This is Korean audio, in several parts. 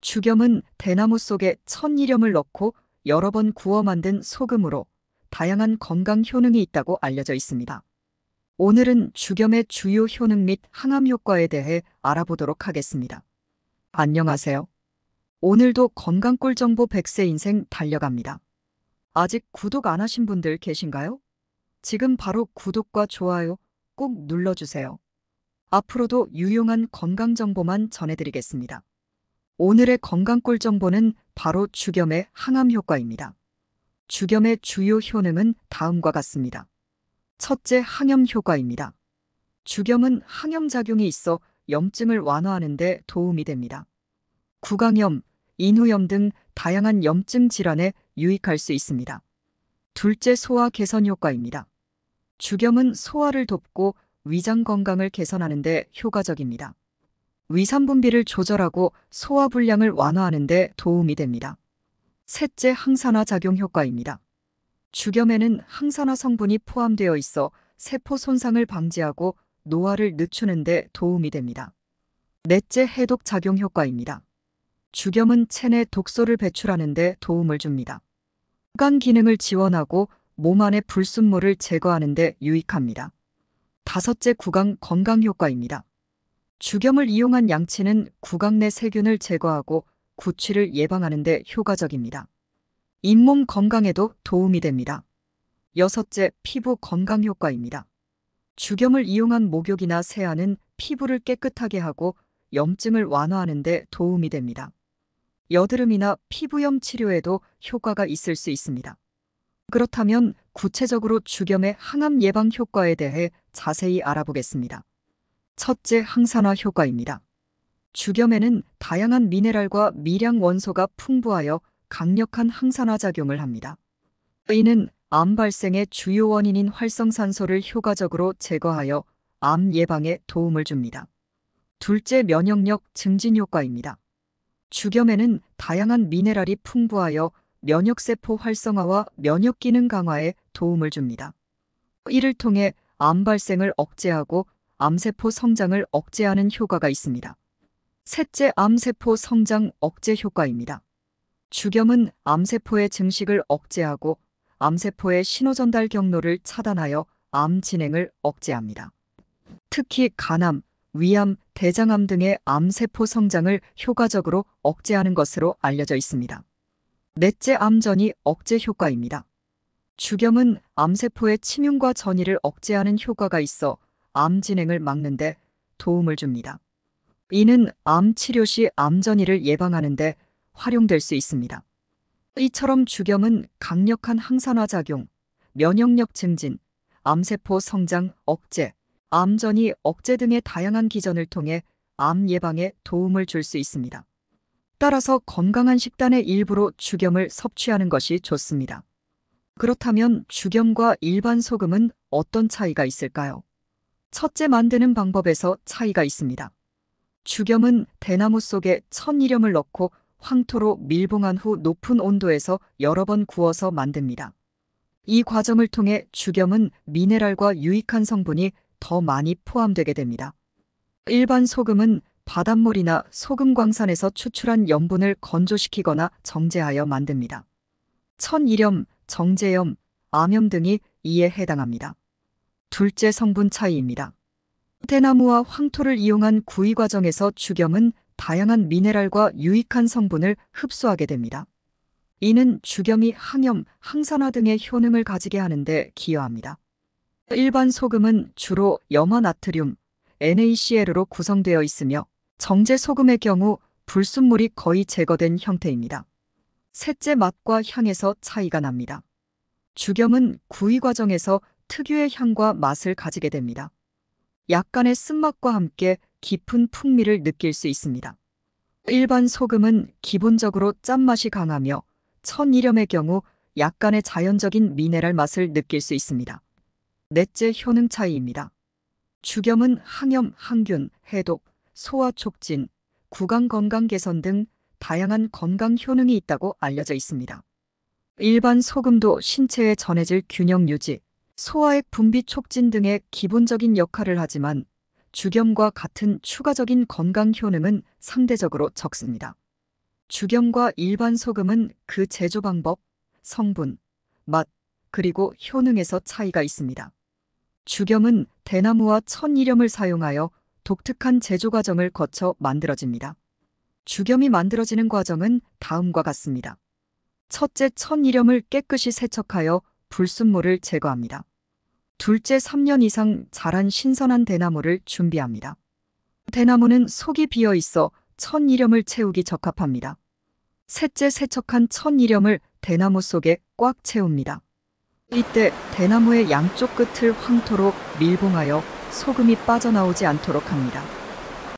죽염은 대나무 속에 천일염을 넣고 여러 번 구워 만든 소금으로 다양한 건강 효능이 있다고 알려져 있습니다. 오늘은 죽염의 주요 효능 및 항암 효과에 대해 알아보도록 하겠습니다. 안녕하세요. 오늘도 건강 꿀 정보 100세 인생 달려갑니다. 아직 구독 안 하신 분들 계신가요? 지금 바로 구독과 좋아요 꼭 눌러주세요. 앞으로도 유용한 건강 정보만 전해드리겠습니다. 오늘의 건강 꿀 정보는 바로 죽염의 항암 효과입니다. 죽염의 주요 효능은 다음과 같습니다. 첫째, 항염 효과입니다. 죽염은 항염 작용이 있어 염증을 완화하는 데 도움이 됩니다. 구강염, 인후염 등 다양한 염증 질환에 유익할 수 있습니다. 둘째, 소화 개선 효과입니다. 죽염은 소화를 돕고 위장 건강을 개선하는 데 효과적입니다. 위산 분비를 조절하고 소화 불량을 완화하는 데 도움이 됩니다. 셋째, 항산화 작용 효과입니다. 죽염에는 항산화 성분이 포함되어 있어 세포 손상을 방지하고 노화를 늦추는 데 도움이 됩니다. 넷째, 해독 작용 효과입니다. 죽염은 체내 독소를 배출하는 데 도움을 줍니다. 간 기능을 지원하고 몸 안의 불순물을 제거하는 데 유익합니다. 다섯째, 구강 건강 효과입니다. 죽염을 이용한 양치는 구강 내 세균을 제거하고 구취를 예방하는 데 효과적입니다. 잇몸 건강에도 도움이 됩니다. 여섯째, 피부 건강 효과입니다. 죽염을 이용한 목욕이나 세안은 피부를 깨끗하게 하고 염증을 완화하는 데 도움이 됩니다. 여드름이나 피부염 치료에도 효과가 있을 수 있습니다. 그렇다면 구체적으로 죽염의 항암 예방 효과에 대해 자세히 알아보겠습니다. 첫째, 항산화 효과입니다. 죽염에는 다양한 미네랄과 미량 원소가 풍부하여 강력한 항산화 작용을 합니다. 이는 암 발생의 주요 원인인 활성산소를 효과적으로 제거하여 암 예방에 도움을 줍니다. 둘째, 면역력 증진 효과입니다. 죽염에는 다양한 미네랄이 풍부하여 면역세포 활성화와 면역 기능 강화에 도움을 줍니다. 이를 통해 암 발생을 억제하고 암세포 성장을 억제하는 효과가 있습니다. 셋째, 암세포 성장 억제 효과입니다. 죽염은 암세포의 증식을 억제하고 암세포의 신호전달 경로를 차단하여 암 진행을 억제합니다. 특히 간암, 위암, 대장암 등의 암세포 성장을 효과적으로 억제하는 것으로 알려져 있습니다. 넷째, 암전이 억제 효과입니다. 죽염은 암세포의 침흉과 전이를 억제하는 효과가 있어 암 진행을 막는 데 도움을 줍니다. 이는 암 치료 시 암전이를 예방하는 데 활용될 수 있습니다. 이처럼 죽염은 강력한 항산화 작용, 면역력 증진, 암세포 성장 억제, 암전이 억제 등의 다양한 기전을 통해 암 예방에 도움을 줄 수 있습니다. 따라서 건강한 식단의 일부로 죽염을 섭취하는 것이 좋습니다. 그렇다면 죽염과 일반 소금은 어떤 차이가 있을까요? 첫째, 만드는 방법에서 차이가 있습니다. 죽염은 대나무 속에 천일염을 넣고 황토로 밀봉한 후 높은 온도에서 여러 번 구워서 만듭니다. 이 과정을 통해 죽염은 미네랄과 유익한 성분이 더 많이 포함되게 됩니다. 일반 소금은 바닷물이나 소금광산에서 추출한 염분을 건조시키거나 정제하여 만듭니다. 천일염, 정제염, 암염 등이 이에 해당합니다. 둘째, 성분 차이입니다. 대나무와 황토를 이용한 구이 과정에서 죽염은 다양한 미네랄과 유익한 성분을 흡수하게 됩니다. 이는 죽염이 항염, 항산화 등의 효능을 가지게 하는 데 기여합니다. 일반 소금은 주로 염화나트륨, NaCl로 구성되어 있으며 정제 소금의 경우 불순물이 거의 제거된 형태입니다. 셋째, 맛과 향에서 차이가 납니다. 죽염은 구이 과정에서 특유의 향과 맛을 가지게 됩니다. 약간의 쓴맛과 함께 깊은 풍미를 느낄 수 있습니다. 일반 소금은 기본적으로 짠맛이 강하며 천일염의 경우 약간의 자연적인 미네랄 맛을 느낄 수 있습니다. 넷째, 효능 차이입니다. 죽염은 항염, 항균, 해독, 소화 촉진, 구강 건강 개선 등 다양한 건강 효능이 있다고 알려져 있습니다. 일반 소금도 신체의 전해질 균형 유지, 소화액 분비 촉진 등의 기본적인 역할을 하지만 죽염과 같은 추가적인 건강 효능은 상대적으로 적습니다. 죽염과 일반 소금은 그 제조 방법, 성분, 맛, 그리고 효능에서 차이가 있습니다. 죽염은 대나무와 천일염을 사용하여 독특한 제조 과정을 거쳐 만들어집니다. 죽염이 만들어지는 과정은 다음과 같습니다. 첫째, 천일염을 깨끗이 세척하여 불순물을 제거합니다. 둘째, 3년 이상 자란 신선한 대나무를 준비합니다. 대나무는 속이 비어 있어 천일염을 채우기 적합합니다. 셋째, 세척한 천일염을 대나무 속에 꽉 채웁니다. 이때 대나무의 양쪽 끝을 황토로 밀봉하여 소금이 빠져나오지 않도록 합니다.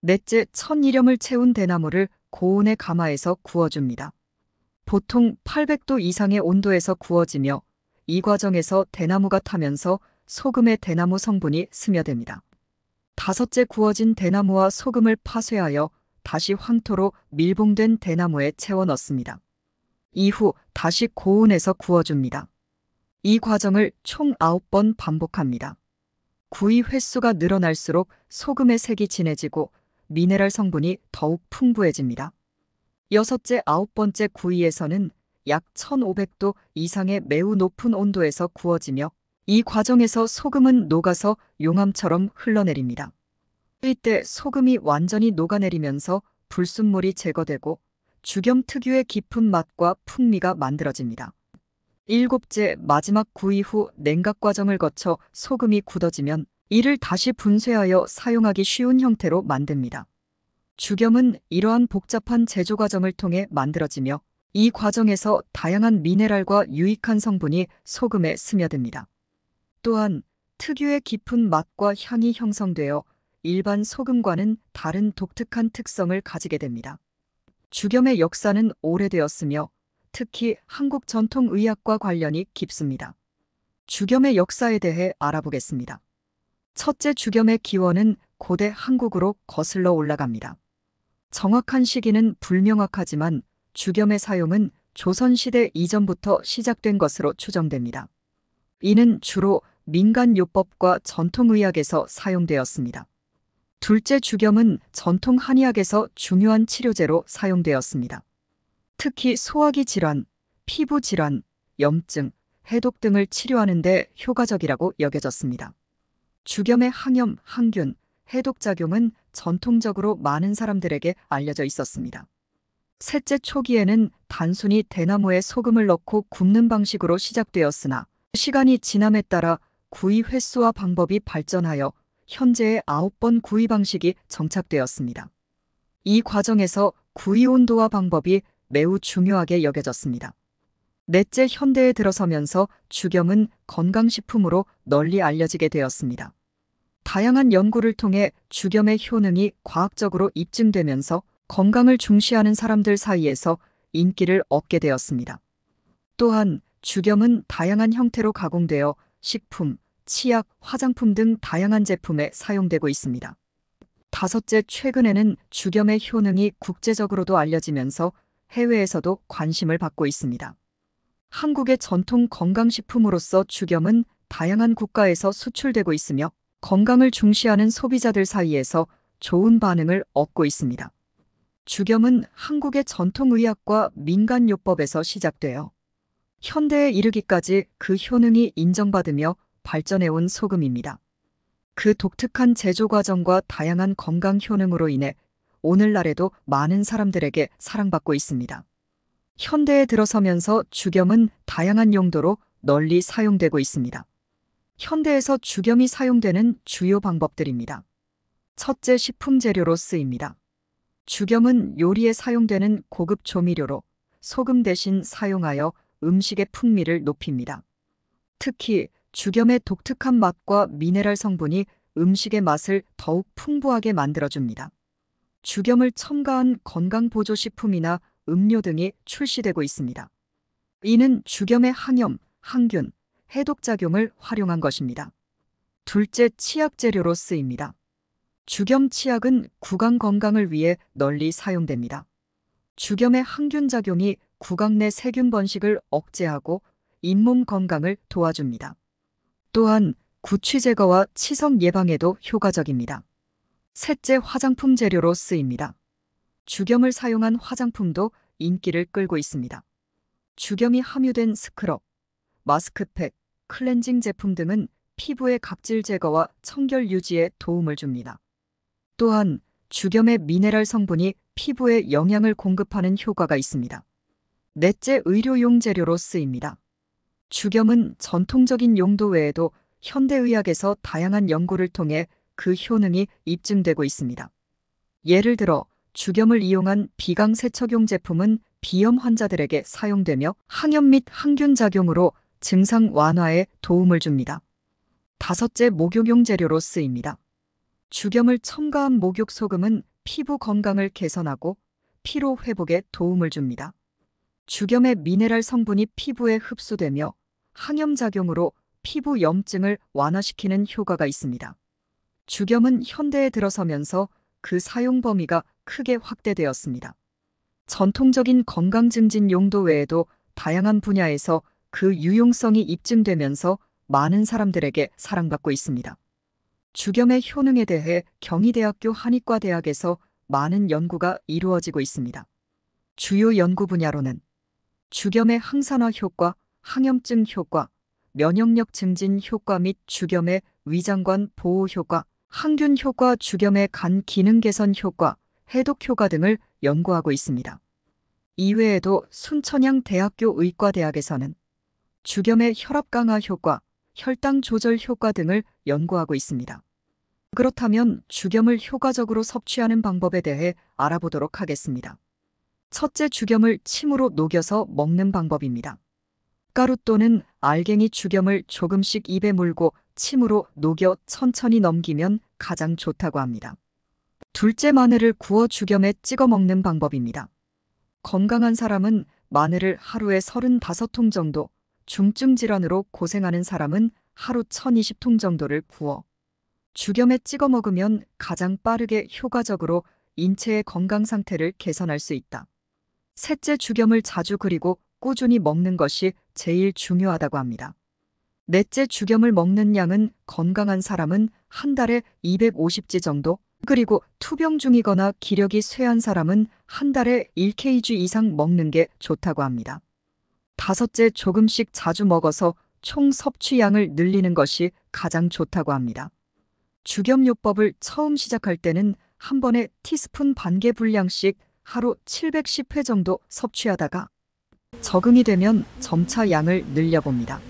넷째, 천일염을 채운 대나무를 고온의 가마에서 구워줍니다. 보통 800도 이상의 온도에서 구워지며 이 과정에서 대나무가 타면서 소금의 대나무 성분이 스며듭니다. 다섯째, 구워진 대나무와 소금을 파쇄하여 다시 황토로 밀봉된 대나무에 채워 넣습니다. 이후 다시 고온에서 구워줍니다. 이 과정을 총 9번 반복합니다. 구이 횟수가 늘어날수록 소금의 색이 진해지고 미네랄 성분이 더욱 풍부해집니다. 여섯째, 9번째 구이에서는 약 1500도 이상의 매우 높은 온도에서 구워지며 이 과정에서 소금은 녹아서 용암처럼 흘러내립니다. 이때 소금이 완전히 녹아내리면서 불순물이 제거되고 죽염 특유의 깊은 맛과 풍미가 만들어집니다. 일곱째, 마지막 구이 후 냉각 과정을 거쳐 소금이 굳어지면 이를 다시 분쇄하여 사용하기 쉬운 형태로 만듭니다. 죽염은 이러한 복잡한 제조 과정을 통해 만들어지며 이 과정에서 다양한 미네랄과 유익한 성분이 소금에 스며듭니다. 또한 특유의 깊은 맛과 향이 형성되어 일반 소금과는 다른 독특한 특성을 가지게 됩니다. 죽염의 역사는 오래되었으며 특히 한국 전통의학과 관련이 깊습니다. 죽염의 역사에 대해 알아보겠습니다. 첫째, 죽염의 기원은 고대 한국으로 거슬러 올라갑니다. 정확한 시기는 불명확하지만 죽염의 사용은 조선시대 이전부터 시작된 것으로 추정됩니다. 이는 주로 민간요법과 전통의학에서 사용되었습니다. 둘째, 죽염은 전통 한의학에서 중요한 치료제로 사용되었습니다. 특히 소화기 질환, 피부 질환, 염증, 해독 등을 치료하는 데 효과적이라고 여겨졌습니다. 죽염의 항염, 항균, 해독 작용은 전통적으로 많은 사람들에게 알려져 있었습니다. 셋째, 초기에는 단순히 대나무에 소금을 넣고 굽는 방식으로 시작되었으나 시간이 지남에 따라 구이 횟수와 방법이 발전하여 현재의 9번 구이 방식이 정착되었습니다. 이 과정에서 구이 온도와 방법이 매우 중요하게 여겨졌습니다. 넷째, 현대에 들어서면서 죽염은 건강식품으로 널리 알려지게 되었습니다. 다양한 연구를 통해 죽염의 효능이 과학적으로 입증되면서 건강을 중시하는 사람들 사이에서 인기를 얻게 되었습니다. 또한 죽염은 다양한 형태로 가공되어 식품, 치약, 화장품 등 다양한 제품에 사용되고 있습니다. 다섯째, 최근에는 죽염의 효능이 국제적으로도 알려지면서 해외에서도 관심을 받고 있습니다. 한국의 전통 건강식품으로서 죽염은 다양한 국가에서 수출되고 있으며 건강을 중시하는 소비자들 사이에서 좋은 반응을 얻고 있습니다. 죽염은 한국의 전통의학과 민간요법에서 시작되어 현대에 이르기까지 그 효능이 인정받으며 발전해온 소금입니다. 그 독특한 제조 과정과 다양한 건강 효능으로 인해 오늘날에도 많은 사람들에게 사랑받고 있습니다. 현대에 들어서면서 죽염은 다양한 용도로 널리 사용되고 있습니다. 현대에서 죽염이 사용되는 주요 방법들입니다. 첫째, 식품 재료로 쓰입니다. 죽염은 요리에 사용되는 고급 조미료로 소금 대신 사용하여 음식의 풍미를 높입니다. 특히 죽염의 독특한 맛과 미네랄 성분이 음식의 맛을 더욱 풍부하게 만들어줍니다. 죽염을 첨가한 건강보조식품이나 음료 등이 출시되고 있습니다. 이는 죽염의 항염, 항균, 해독작용을 활용한 것입니다. 둘째, 치약 재료로 쓰입니다. 죽염 치약은 구강 건강을 위해 널리 사용됩니다. 죽염의 항균 작용이 구강 내 세균 번식을 억제하고 잇몸 건강을 도와줍니다. 또한 구취 제거와 치석 예방에도 효과적입니다. 셋째, 화장품 재료로 쓰입니다. 죽염을 사용한 화장품도 인기를 끌고 있습니다. 죽염이 함유된 스크럽, 마스크팩, 클렌징 제품 등은 피부의 각질 제거와 청결 유지에 도움을 줍니다. 또한 죽염의 미네랄 성분이 피부에 영양을 공급하는 효과가 있습니다. 넷째, 의료용 재료로 쓰입니다. 죽염은 전통적인 용도 외에도 현대의학에서 다양한 연구를 통해 그 효능이 입증되고 있습니다. 예를 들어 죽염을 이용한 비강 세척용 제품은 비염 환자들에게 사용되며 항염 및 항균 작용으로 증상 완화에 도움을 줍니다. 다섯째, 목욕용 재료로 쓰입니다. 죽염을 첨가한 목욕 소금은 피부 건강을 개선하고 피로 회복에 도움을 줍니다. 죽염의 미네랄 성분이 피부에 흡수되며 항염 작용으로 피부 염증을 완화시키는 효과가 있습니다. 죽염은 현대에 들어서면서 그 사용 범위가 크게 확대되었습니다. 전통적인 건강 증진 용도 외에도 다양한 분야에서 그 유용성이 입증되면서 많은 사람들에게 사랑받고 있습니다. 죽염의 효능에 대해 경희대학교 한의과대학에서 많은 연구가 이루어지고 있습니다. 주요 연구 분야로는 죽염의 항산화 효과, 항염증 효과, 면역력 증진 효과 및 죽염의 위장관 보호 효과, 항균 효과, 죽염의 간 기능 개선 효과, 해독 효과 등을 연구하고 있습니다. 이외에도 순천향대학교 의과대학에서는 죽염의 혈압 강화 효과, 혈당 조절 효과 등을 연구하고 있습니다. 그렇다면 죽염을 효과적으로 섭취하는 방법에 대해 알아보도록 하겠습니다. 첫째, 죽염을 침으로 녹여서 먹는 방법입니다. 가루 또는 알갱이 죽염을 조금씩 입에 물고 침으로 녹여 천천히 넘기면 가장 좋다고 합니다. 둘째, 마늘을 구워 죽염에 찍어 먹는 방법입니다. 건강한 사람은 마늘을 하루에 35통 정도, 중증 질환으로 고생하는 사람은 하루 1020통 정도를 구워 죽염에 찍어 먹으면 가장 빠르게 효과적으로 인체의 건강 상태를 개선할 수 있다. 셋째, 죽염을 자주 그리고 꾸준히 먹는 것이 제일 중요하다고 합니다. 넷째, 죽염을 먹는 양은 건강한 사람은 한 달에 250지 정도, 그리고 투병 중이거나 기력이 쇠한 사람은 한 달에 1kg 이상 먹는 게 좋다고 합니다. 다섯째, 조금씩 자주 먹어서 총 섭취량을 늘리는 것이 가장 좋다고 합니다. 죽염요법을 처음 시작할 때는 한 번에 티스푼 반 개 분량씩 하루 710회 정도 섭취하다가 적응이 되면 점차 양을 늘려봅니다.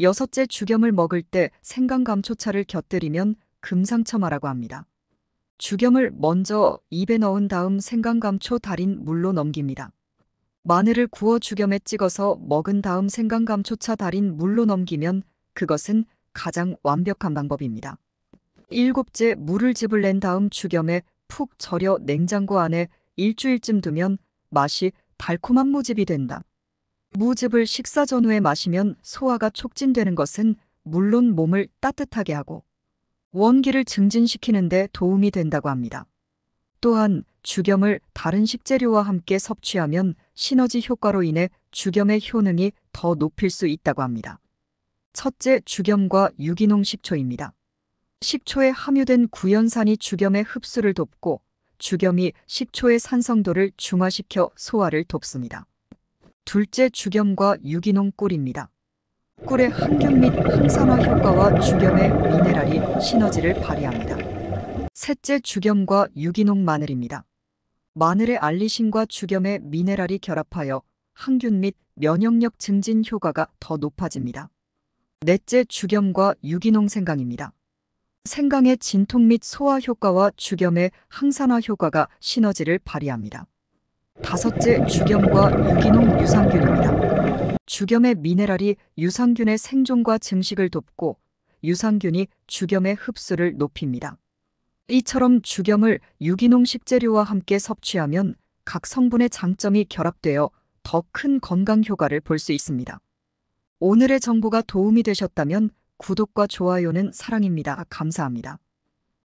여섯째, 죽염을 먹을 때 생강감초차를 곁들이면 금상첨화라고 합니다. 죽염을 먼저 입에 넣은 다음 생강감초 달인 물로 넘깁니다. 마늘을 구워 죽염에 찍어서 먹은 다음 생강감초차 달인 물로 넘기면 그것은 가장 완벽한 방법입니다. 일곱째, 물을 집을낸 다음 죽염에 푹 절여 냉장고 안에 일주일쯤 두면 맛이 달콤한 무즙이 된다. 무즙을 식사 전후에 마시면 소화가 촉진되는 것은 물론 몸을 따뜻하게 하고 원기를 증진시키는 데 도움이 된다고 합니다. 또한 죽염을 다른 식재료와 함께 섭취하면 시너지 효과로 인해 죽염의 효능이 더 높일 수 있다고 합니다. 첫째, 죽염과 유기농 식초입니다. 식초에 함유된 구연산이 죽염의 흡수를 돕고 죽염이 식초의 산성도를 중화시켜 소화를 돕습니다. 둘째, 죽염과 유기농 꿀입니다. 꿀의 항균 및 항산화 효과와 죽염의 미네랄이 시너지를 발휘합니다. 셋째, 죽염과 유기농 마늘입니다. 마늘의 알리신과 죽염의 미네랄이 결합하여 항균 및 면역력 증진 효과가 더 높아집니다. 넷째, 죽염과 유기농 생강입니다. 생강의 진통 및 소화 효과와 죽염의 항산화 효과가 시너지를 발휘합니다. 다섯째, 죽염과 유기농 유산균입니다. 죽염의 미네랄이 유산균의 생존과 증식을 돕고 유산균이 죽염의 흡수를 높입니다. 이처럼 죽염을 유기농 식재료와 함께 섭취하면 각 성분의 장점이 결합되어 더 큰 건강 효과를 볼 수 있습니다. 오늘의 정보가 도움이 되셨다면 구독과 좋아요는 사랑입니다. 감사합니다.